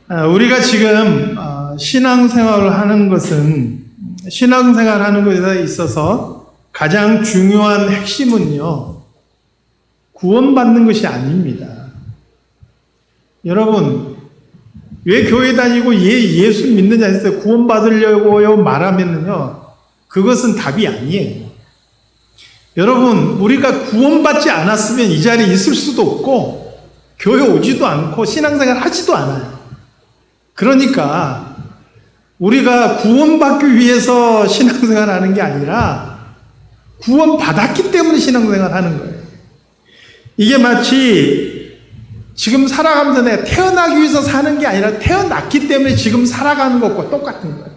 우리가 지금 신앙생활을 하는 것은 신앙생활하는 것에 있어서 가장 중요한 핵심은요, 구원받는 것이 아닙니다. 여러분, 왜 교회 다니고 예수 믿느냐 했어요. 구원받으려고요 말하면요, 그것은 답이 아니에요. 여러분, 우리가 구원받지 않았으면 이 자리에 있을 수도 없고 교회 오지도 않고 신앙생활 하지도 않아요. 그러니까 우리가 구원받기 위해서 신앙생활 하는 게 아니라 구원받았기 때문에 신앙생활 하는 거예요. 이게 마치 지금 살아가면서 내가 태어나기 위해서 사는 게 아니라 태어났기 때문에 지금 살아가는 것과 똑같은 거예요.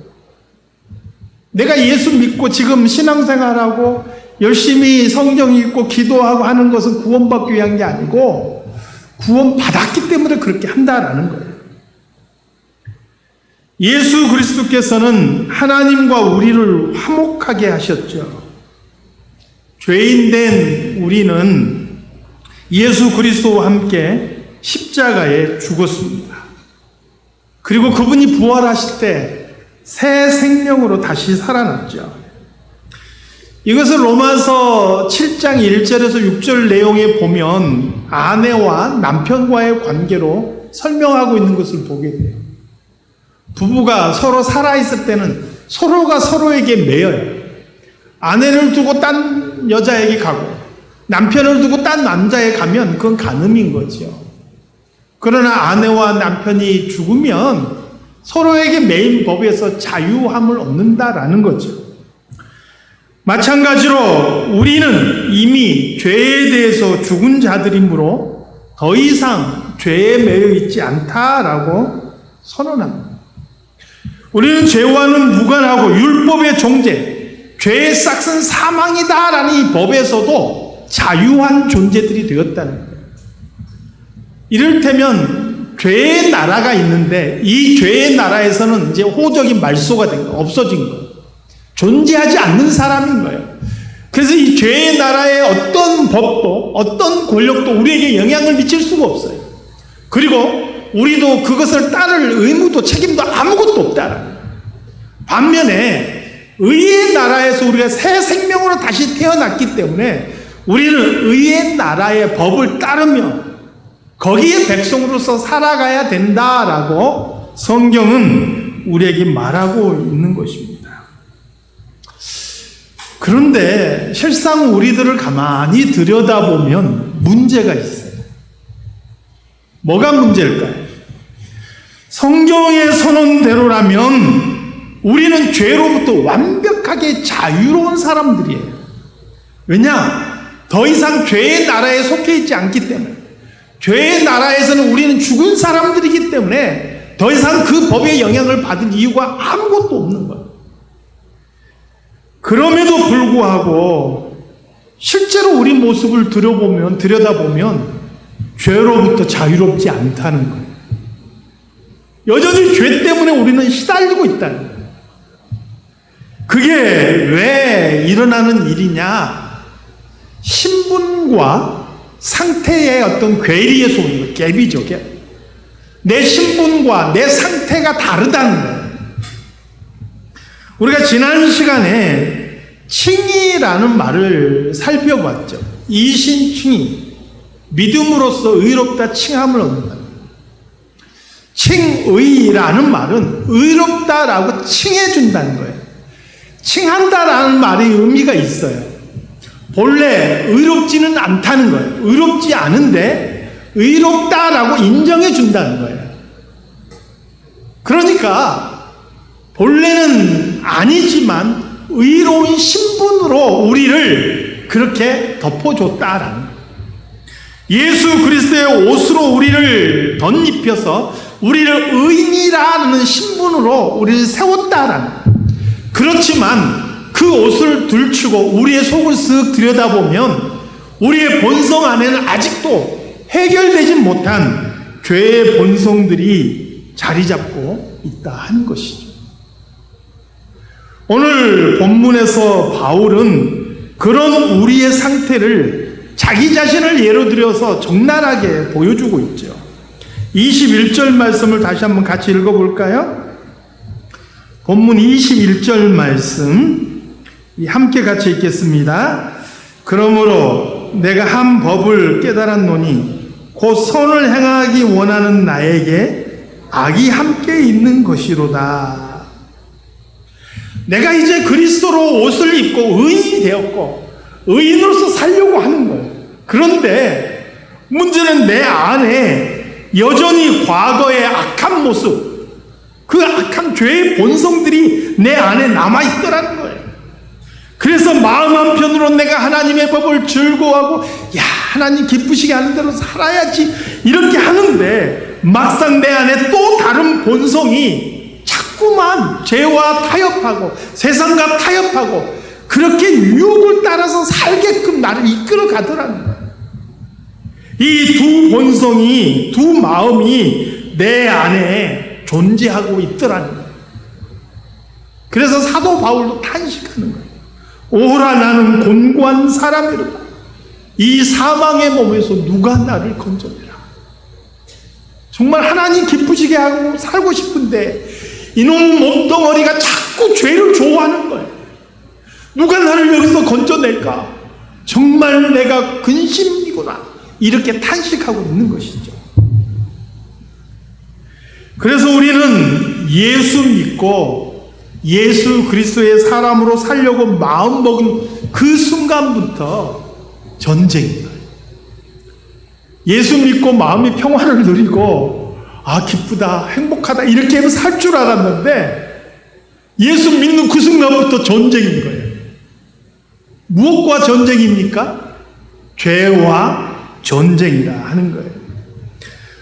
내가 예수 믿고 지금 신앙생활하고 열심히 성경 읽고 기도하고 하는 것은 구원받기 위한 게 아니고 구원받았기 때문에 그렇게 한다라는 거예요. 예수 그리스도께서는 하나님과 우리를 화목하게 하셨죠. 죄인된 우리는 예수 그리스도와 함께 십자가에 죽었습니다. 그리고 그분이 부활하실 때 새 생명으로 다시 살아났죠. 이것을 로마서 7장 1절에서 6절 내용에 보면 아내와 남편과의 관계로 설명하고 있는 것을 보게 돼요. 부부가 서로 살아있을 때는 서로가 서로에게 매여요. 아내를 두고 딴 여자에게 가고 남편을 두고 딴 남자에 가면 그건 간음인 거죠. 그러나 아내와 남편이 죽으면 서로에게 매인 법에서 자유함을 얻는다라는 거죠. 마찬가지로 우리는 이미 죄에 대해서 죽은 자들이므로 더 이상 죄에 매여 있지 않다라고 선언합니다. 우리는 죄와는 무관하고 율법의 존재, 죄의 싹은 사망이다라는 이 법에서도 자유한 존재들이 되었다는 거예요. 이를테면 죄의 나라가 있는데 이 죄의 나라에서는 이제 호적이 말소가 된 거예요. 없어진 거예요. 존재하지 않는 사람인 거예요. 그래서 이 죄의 나라의 어떤 법도 어떤 권력도 우리에게 영향을 미칠 수가 없어요. 그리고 우리도 그것을 따를 의무도 책임도 아무것도 없다라는 거예요. 반면에 의의 나라에서 우리가 새 생명으로 다시 태어났기 때문에 우리는 의의 나라의 법을 따르며 거기에 백성으로서 살아가야 된다라고 성경은 우리에게 말하고 있는 것입니다. 그런데 실상 우리들을 가만히 들여다보면 문제가 있어요. 뭐가 문제일까요? 성경의 선언대로라면 우리는 죄로부터 완벽하게 자유로운 사람들이에요. 왜냐? 더 이상 죄의 나라에 속해 있지 않기 때문에. 죄의 나라에서는 우리는 죽은 사람들이기 때문에 더 이상 그 법의 영향을 받을 이유가 아무것도 없는 거예요. 그럼에도 불구하고 실제로 우리 모습을 들여다보면 죄로부터 자유롭지 않다는 거예요. 여전히 죄 때문에 우리는 시달리고 있다는 거예요. 그게 왜 일어나는 일이냐? 신분과 상태의 어떤 괴리의 소리, 갭이죠, 갭. 내 신분과 내 상태가 다르다는 거예요. 우리가 지난 시간에 칭의라는 말을 살펴봤죠. 이신칭의, 믿음으로써 의롭다 칭함을 얻는다. 칭의라는 말은 의롭다라고 칭해준다는 거예요. 칭한다라는 말의 의미가 있어요. 본래 의롭지는 않다는 거예요. 의롭지 않은데 의롭다라고 인정해 준다는 거예요. 그러니까 본래는 아니지만 의로운 신분으로 우리를 그렇게 덮어줬다라는 거예요. 예수 그리스도의 옷으로 우리를 덧입혀서 우리를 의인이라는 신분으로 우리를 세웠다라는 거예요. 그렇지만 그 옷을 들추고 우리의 속을 쓱 들여다보면 우리의 본성 안에는 아직도 해결되지 못한 죄의 본성들이 자리 잡고 있다 하는 것이죠. 오늘 본문에서 바울은 그런 우리의 상태를 자기 자신을 예로 들어서 적나라하게 보여주고 있죠. 21절 말씀을 다시 한번 같이 읽어볼까요? 본문 21절 말씀 함께 같이 읽겠습니다. 그러므로 내가 한 법을 깨달았노니 곧 선을 행하기 원하는 나에게 악이 함께 있는 것이로다. 내가 이제 그리스도로 옷을 입고 의인이 되었고 의인으로서 살려고 하는 거예요. 그런데 문제는 내 안에 여전히 과거의 악한 모습, 그 악한 죄의 본성들이 내 안에 남아있더라는 거예요. 그래서 마음 한편으로 내가 하나님의 법을 즐거워하고 야, 하나님 기쁘시게 하는 대로 살아야지 이렇게 하는데 막상 내 안에 또 다른 본성이 자꾸만 죄와 타협하고 세상과 타협하고 그렇게 유혹을 따라서 살게끔 나를 이끌어 가더라는 거예요. 이 두 본성이, 두 마음이 내 안에 존재하고 있더라는 거예요. 그래서 사도 바울도 탄식하는 거예요. 오라 나는 곤고한 사람이로다. 이 사망의 몸에서 누가 나를 건져내라. 정말 하나님 기쁘시게 하고 살고 싶은데 이놈 몸덩어리가 자꾸 죄를 좋아하는 거예요. 누가 나를 여기서 건져낼까? 정말 내가 근심이구나. 이렇게 탄식하고 있는 것이죠. 그래서 우리는 예수 믿고 예수 그리스도의 사람으로 살려고 마음먹은 그 순간부터 전쟁이에요. 예수 믿고 마음의 평화를 누리고 아 기쁘다 행복하다 이렇게 해서 살 줄 알았는데 예수 믿는 그 순간부터 전쟁인 거예요. 무엇과 전쟁입니까? 죄와 전쟁이라 하는 거예요.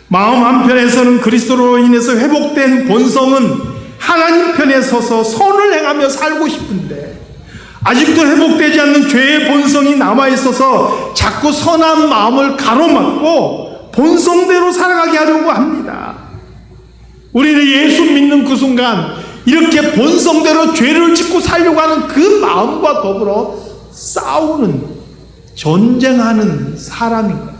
마음 한편에서는 그리스도로 인해서 회복된 본성은 하나님 편에 서서 선을 행하며 살고 싶은데 아직도 회복되지 않는 죄의 본성이 남아있어서 자꾸 선한 마음을 가로막고 본성대로 살아가게 하려고 합니다. 우리는 예수 믿는 그 순간 이렇게 본성대로 죄를 짓고 살려고 하는 그 마음과 더불어 싸우는, 전쟁하는 사람인 거예요.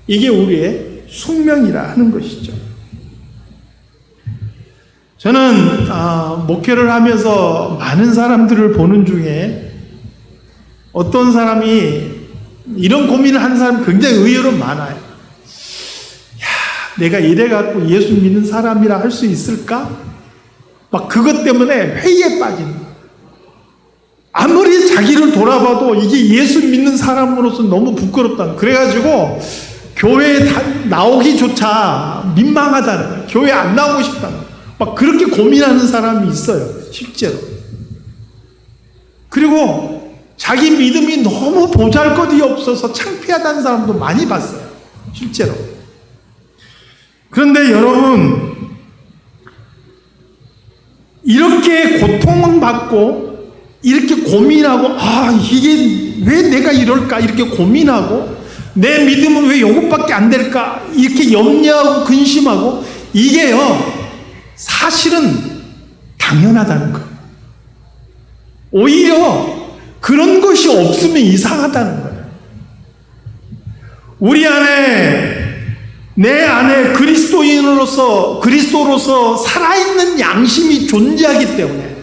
이게 우리의 숙명이라 하는 것이죠. 저는 목회를 하면서 많은 사람들을 보는 중에 어떤 사람이 이런 고민을 하는 사람이 굉장히 의외로 많아요. 야, 내가 이래갖고 예수 믿는 사람이라 할 수 있을까? 막 그것 때문에 회의에 빠지는 거예요. 아무리 자기를 돌아봐도 이게 예수 믿는 사람으로서 너무 부끄럽다. 그래가지고 교회에 나오기조차 민망하다는 거예요. 교회 안 나오고 싶다는 거예요. 막 그렇게 고민하는 사람이 있어요. 실제로. 그리고 자기 믿음이 너무 보잘것이 없어서 창피하다는 사람도 많이 봤어요. 실제로. 그런데 여러분, 이렇게 고통은 받고 이렇게 고민하고 이게 왜 내가 이럴까 이렇게 고민하고 내 믿음은 왜 이것밖에 안 될까 이렇게 염려하고 근심하고 이게요 사실은 당연하다는 거예요. 오히려 그런 것이 없으면 이상하다는 거예요. 우리 안에 내 안에 그리스도로서 살아있는 양심이 존재하기 때문에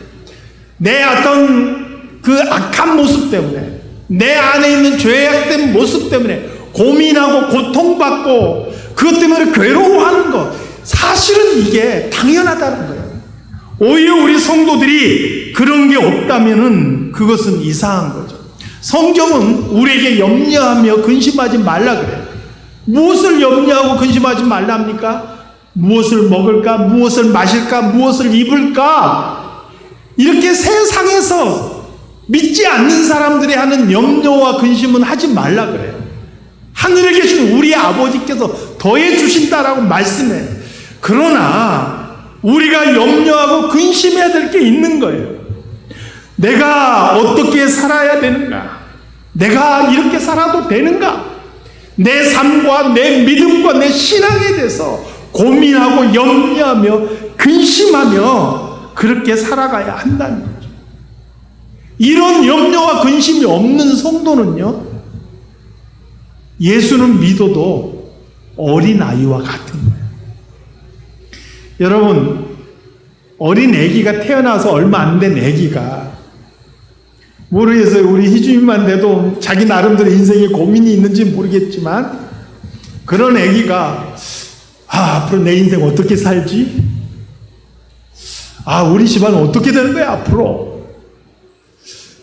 내 어떤 그 악한 모습 때문에 내 안에 있는 죄악된 모습 때문에 고민하고 고통받고 그것 때문에 괴로워하는 것 사실은 이게 당연하다는 거예요. 오히려 우리 성도들이 그런 게 없다면은 그것은 이상한 거죠. 성경은 우리에게 염려하며 근심하지 말라 그래요. 무엇을 염려하고 근심하지 말랍니까? 무엇을 먹을까? 무엇을 마실까? 무엇을 입을까? 이렇게 세상에서 믿지 않는 사람들이 하는 염려와 근심은 하지 말라 그래요. 하늘에 계신 우리 아버지께서 더해 주신다라고 말씀해요. 그러나 우리가 염려하고 근심해야 될 게 있는 거예요. 내가 어떻게 살아야 되는가? 내가 이렇게 살아도 되는가? 내 삶과 내 믿음과 내 신앙에 대해서 고민하고 염려하며 근심하며 그렇게 살아가야 한다는 거죠. 이런 염려와 근심이 없는 성도는요, 예수는 믿어도 어린아이와 같은 거예요. 여러분, 어린 아기가 태어나서 얼마 안 된 아기가 모르겠어요. 우리 희주님만 돼도 자기 나름대로 인생에 고민이 있는지 모르겠지만 그런 아기가 앞으로 내 인생 어떻게 살지? 우리 집안 어떻게 되는 거야 앞으로?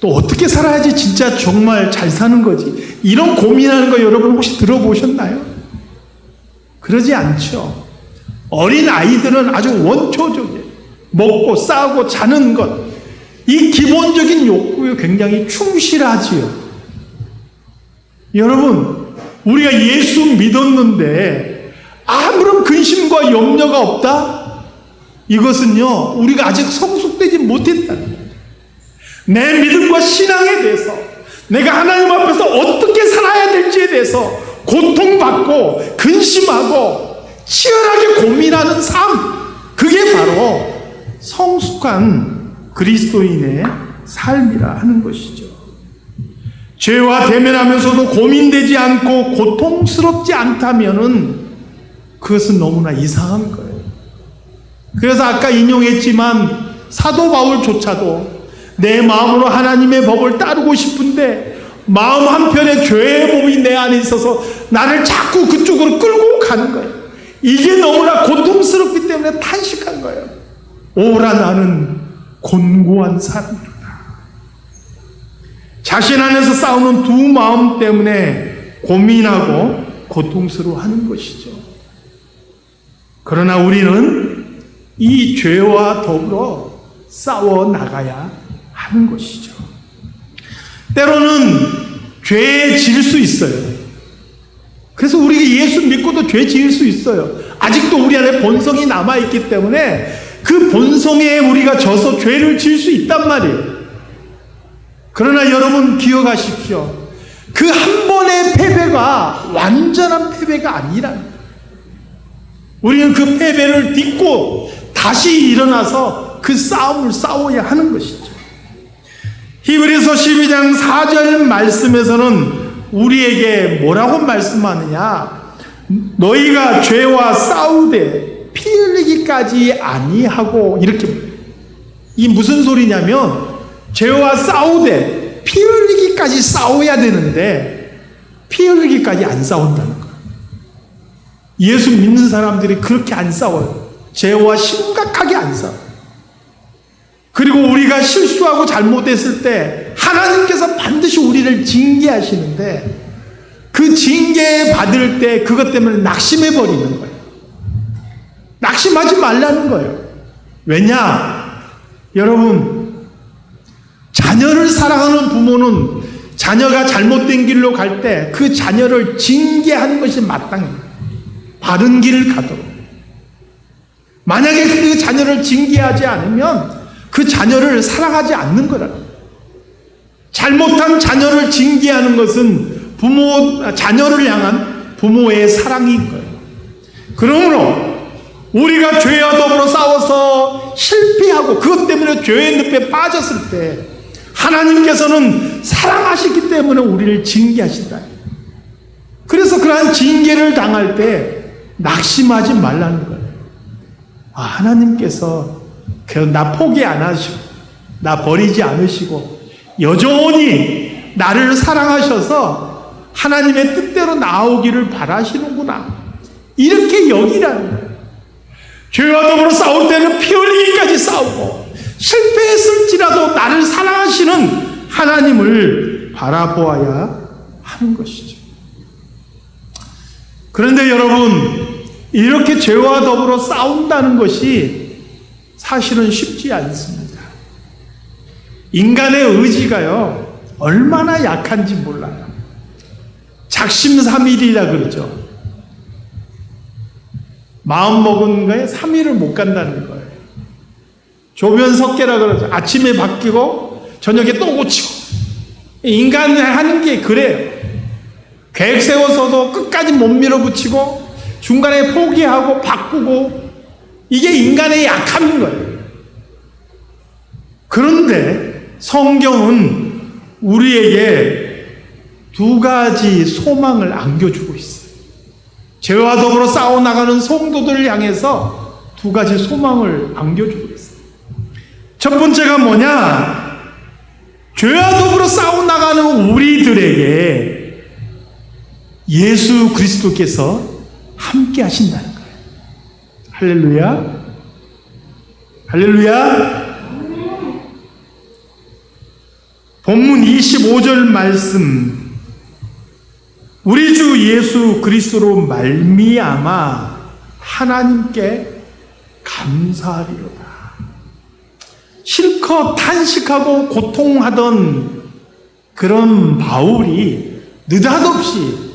또 어떻게 살아야지 진짜 정말 잘 사는 거지? 이런 고민하는 거 여러분 혹시 들어보셨나요? 그러지 않죠. 어린 아이들은 아주 원초적이에요. 먹고 싸고 자는 것, 이 기본적인 욕구에 굉장히 충실하지요. 여러분, 우리가 예수 믿었는데 아무런 근심과 염려가 없다? 이것은요, 우리가 아직 성숙되지 못했다는 거예요. 내 믿음과 신앙에 대해서, 내가 하나님 앞에서 어떻게 살아야 될지에 대해서 고통받고 근심하고 치열하게 고민하는 삶, 그게 바로 성숙한 그리스도인의 삶이라 하는 것이죠. 죄와 대면하면서도 고민되지 않고 고통스럽지 않다면은 그것은 너무나 이상한 거예요. 그래서 아까 인용했지만 사도 바울조차도 내 마음으로 하나님의 법을 따르고 싶은데 마음 한편에 죄의 법이 내 안에 있어서 나를 자꾸 그쪽으로 끌고 가는 거예요. 이게 너무나 고통스럽기 때문에 탄식한 거예요. 오라 나는 곤고한 사람이다. 자신 안에서 싸우는 두 마음 때문에 고민하고 고통스러워하는 것이죠. 그러나 우리는 이 죄와 더불어 싸워 나가야 하는 것이죠. 때로는 죄에 질 수 있어요. 그래서 우리가 예수 믿고도 죄 지을 수 있어요. 아직도 우리 안에 본성이 남아있기 때문에 그 본성에 우리가 져서 죄를 지을 수 있단 말이에요. 그러나 여러분 기억하십시오. 그 한 번의 패배가 완전한 패배가 아니라는 거예요. 우리는 그 패배를 딛고 다시 일어나서 그 싸움을 싸워야 하는 것이죠. 히브리서 12장 4절 말씀에서는 우리에게 뭐라고 말씀하느냐? 너희가 죄와 싸우되 피 흘리기까지 아니하고, 이렇게. 이 무슨 소리냐면 죄와 싸우되 피 흘리기까지 싸워야 되는데 피 흘리기까지 안 싸운다는 거예요. 예수 믿는 사람들이 그렇게 안 싸워요. 죄와 심각하게 안 싸워요. 그리고 우리가 실수하고 잘못했을 때 하나님께서 반드시 우리를 징계하시는데 그 징계 받을 때 그것 때문에 낙심해 버리는 거예요. 낙심하지 말라는 거예요. 왜냐? 여러분, 자녀를 사랑하는 부모는 자녀가 잘못된 길로 갈 때 그 자녀를 징계하는 것이 마땅해요. 바른 길을 가도록. 만약에 그 자녀를 징계하지 않으면 그 자녀를 사랑하지 않는 거라고. 잘못한 자녀를 징계하는 것은 자녀를 향한 부모의 사랑인 거예요. 그러므로 우리가 죄와 더불어 싸워서 실패하고 그것 때문에 죄의 늪에 빠졌을 때 하나님께서는 사랑하시기 때문에 우리를 징계하신다. 그래서 그러한 징계를 당할 때 낙심하지 말라는 거예요. 하나님께서 나 포기 안 하시고 나 버리지 않으시고 여전히 나를 사랑하셔서 하나님의 뜻대로 나오기를 바라시는구나, 이렇게 여기라는 거예요. 죄와 더불어 싸울 때는 피 흘리기까지 싸우고 실패했을지라도 나를 사랑하시는 하나님을 바라보아야 하는 것이죠. 그런데 여러분, 이렇게 죄와 더불어 싸운다는 것이 사실은 쉽지 않습니다. 인간의 의지가요, 얼마나 약한지 몰라요. 작심삼일이라 그러죠. 마음 먹은 거에 3일을 못 간다는 거예요. 조변석계라 그러죠. 아침에 바뀌고 저녁에 또 고치고. 인간이 하는 게 그래요. 계획 세워서도 끝까지 못 밀어붙이고 중간에 포기하고 바꾸고, 이게 인간의 약함인 거예요. 그런데 성경은 우리에게 두 가지 소망을 안겨주고 있어요. 죄와 더불어 싸워나가는 성도들을 향해서 두 가지 소망을 안겨주고 있어요. 첫 번째가 뭐냐? 죄와 더불어 싸워나가는 우리들에게 예수 그리스도께서 함께 하신다는 거예요. 할렐루야. 할렐루야. 본문 25절 말씀, 우리 주 예수 그리스도로 말미암아 하나님께 감사하리로다. 실컷 탄식하고 고통하던 그런 바울이 느닷없이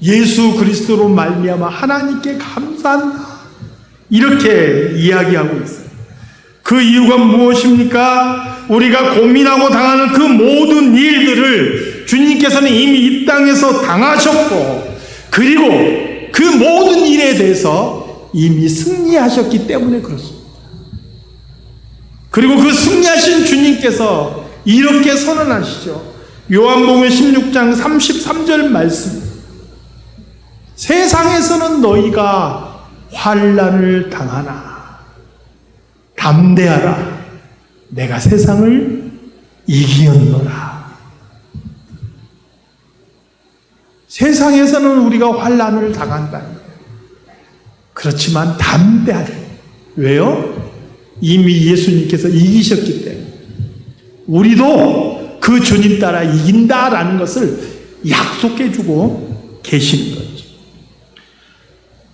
예수 그리스도로 말미암아 하나님께 감사한다, 이렇게 이야기하고 있어요. 그 이유가 무엇입니까? 우리가 고민하고 당하는 그 모든 일들을 주님께서는 이미 이 땅에서 당하셨고, 그리고 그 모든 일에 대해서 이미 승리하셨기 때문에 그렇습니다. 그리고 그 승리하신 주님께서 이렇게 선언하시죠. 요한복음 16장 33절 말씀, 세상에서는 너희가 환난을 당하나 담대하라, 내가 세상을 이기었노라. 세상에서는 우리가 환난을 당한다는 거예요. 그렇지만 담대하라. 왜요? 이미 예수님께서 이기셨기 때문에 우리도 그 주님 따라 이긴다라는 것을 약속해주고 계시는 거죠.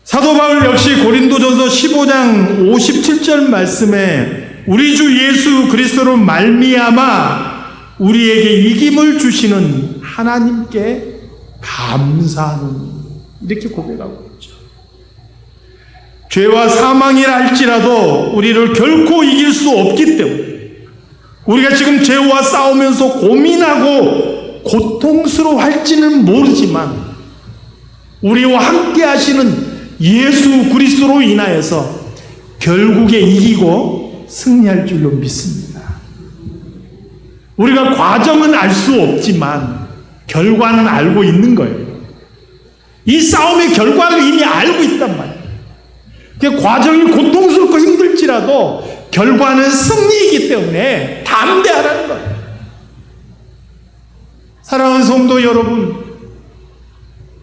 사도 바울 역시 고린도전서 15장 57절 말씀에 우리 주 예수 그리스도로 말미암아 우리에게 이김을 주시는 하나님께 감사하노니, 이렇게 고백하고 있죠. 죄와 사망이라 할지라도 우리를 결코 이길 수 없기 때문에, 우리가 지금 죄와 싸우면서 고민하고 고통스러워할지는 모르지만 우리와 함께 하시는 예수 그리스도로 인하여서 결국에 이기고 승리할 줄로 믿습니다. 우리가 과정은 알 수 없지만 결과는 알고 있는 거예요. 이 싸움의 결과를 이미 알고 있단 말이에요. 그 과정이 고통스럽고 힘들지라도 결과는 승리이기 때문에 담대하라는 거예요. 사랑하는 성도 여러분,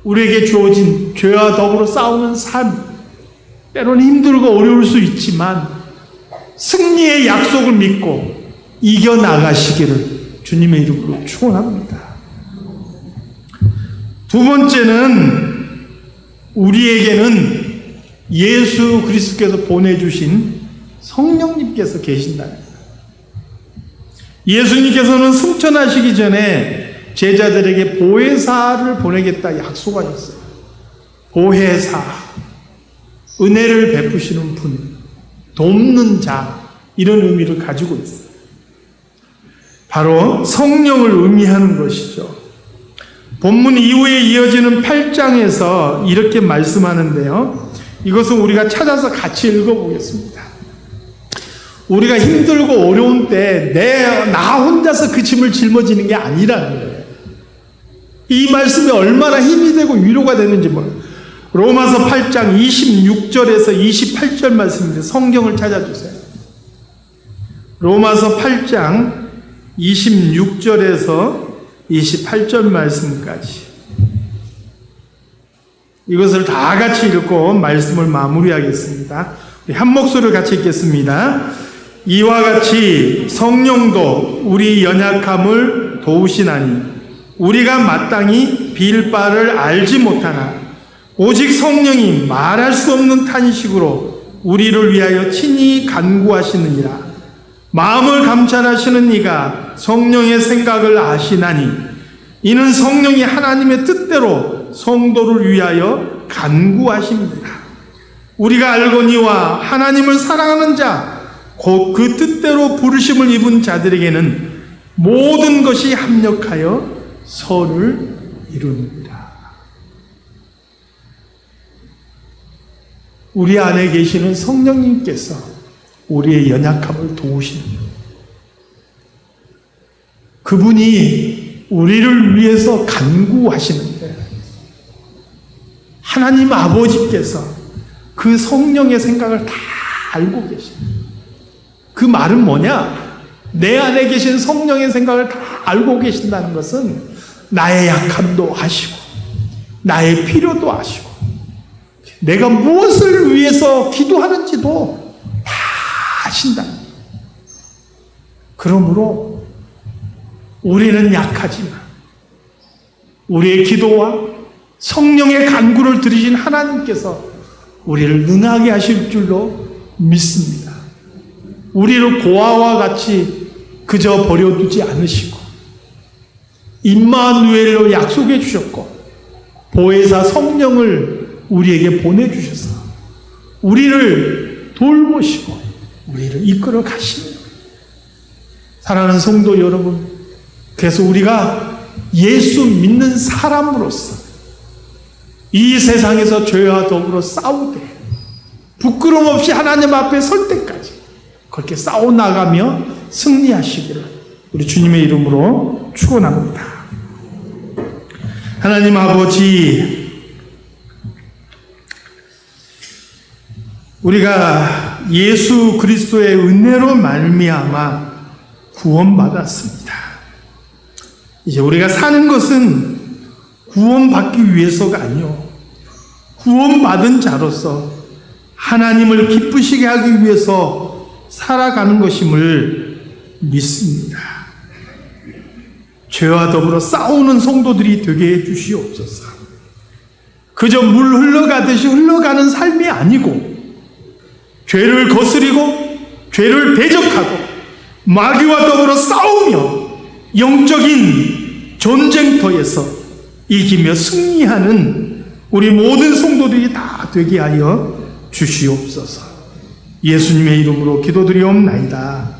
우리에게 주어진 죄와 더불어 싸우는 삶, 때로는 힘들고 어려울 수 있지만 승리의 약속을 믿고 이겨나가시기를 주님의 이름으로 축원합니다. 두 번째는 우리에게는 예수 그리스도께서 보내주신 성령님께서 계신다는 거예요. 예수님께서는 승천하시기 전에 제자들에게 보혜사를 보내겠다 약속하셨어요. 보혜사, 은혜를 베푸시는 분, 돕는 자, 이런 의미를 가지고 있어요. 바로 성령을 의미하는 것이죠. 본문 이후에 이어지는 8장에서 이렇게 말씀하는데요. 이것은 우리가 찾아서 같이 읽어보겠습니다. 우리가 힘들고 어려운 때 나 혼자서 그 짐을 짊어지는 게 아니라는 거예요. 이 말씀이 얼마나 힘이 되고 위로가 되는지 몰라요. 로마서 8장 26절에서 28절 말씀인데 성경을 찾아주세요. 로마서 8장 26절에서 28절 말씀까지, 이것을 다 같이 읽고 말씀을 마무리하겠습니다. 우리 한 목소리를 같이 읽겠습니다. 이와 같이 성령도 우리 연약함을 도우시나니 우리가 마땅히 빌 바를 알지 못하나 오직 성령이 말할 수 없는 탄식으로 우리를 위하여 친히 간구하시느니라. 마음을 감찰하시는 이가 성령의 생각을 아시나니 이는 성령이 하나님의 뜻대로 성도를 위하여 간구하십니다. 우리가 알거니와 하나님을 사랑하는 자 곧 그 뜻대로 부르심을 입은 자들에게는 모든 것이 합력하여 선을 이루느니라. 우리 안에 계시는 성령님께서 우리의 연약함을 도우십니다. 그분이 우리를 위해서 간구하시는데 하나님 아버지께서 그 성령의 생각을 다 알고 계십니다. 그 말은 뭐냐? 내 안에 계신 성령의 생각을 다 알고 계신다는 것은 나의 약함도 아시고 나의 필요도 아시고 내가 무엇을 위해서 기도하는지도 다 아신다. 그러므로 우리는 약하지만 우리의 기도와 성령의 간구를 들으신 하나님께서 우리를 능하게 하실 줄로 믿습니다. 우리를 고아와 같이 그저 버려두지 않으시고 임마누엘로 약속해 주셨고 보혜사 성령을 우리에게 보내주셔서 우리를 돌보시고 우리를 이끌어 가십니다. 사랑하는 성도 여러분, 그래서 우리가 예수 믿는 사람으로서 이 세상에서 죄와 더불어 싸우되 부끄럼 없이 하나님 앞에 설 때까지 그렇게 싸워나가며 승리하시기를 우리 주님의 이름으로 축원합니다. 하나님 아버지, 우리가 예수 그리스도의 은혜로 말미암아 구원받았습니다. 이제 우리가 사는 것은 구원받기 위해서가 아니요, 구원받은 자로서 하나님을 기쁘시게 하기 위해서 살아가는 것임을 믿습니다. 죄와 더불어 싸우는 성도들이 되게 해주시옵소서. 그저 물 흘러가듯이 흘러가는 삶이 아니고 죄를 거스리고 죄를 대적하고 마귀와 더불어 싸우며 영적인 전쟁터에서 이기며 승리하는 우리 모든 성도들이 다 되게 하여 주시옵소서. 예수님의 이름으로 기도드리옵나이다.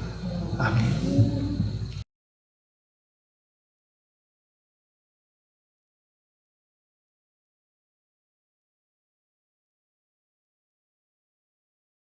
아멘.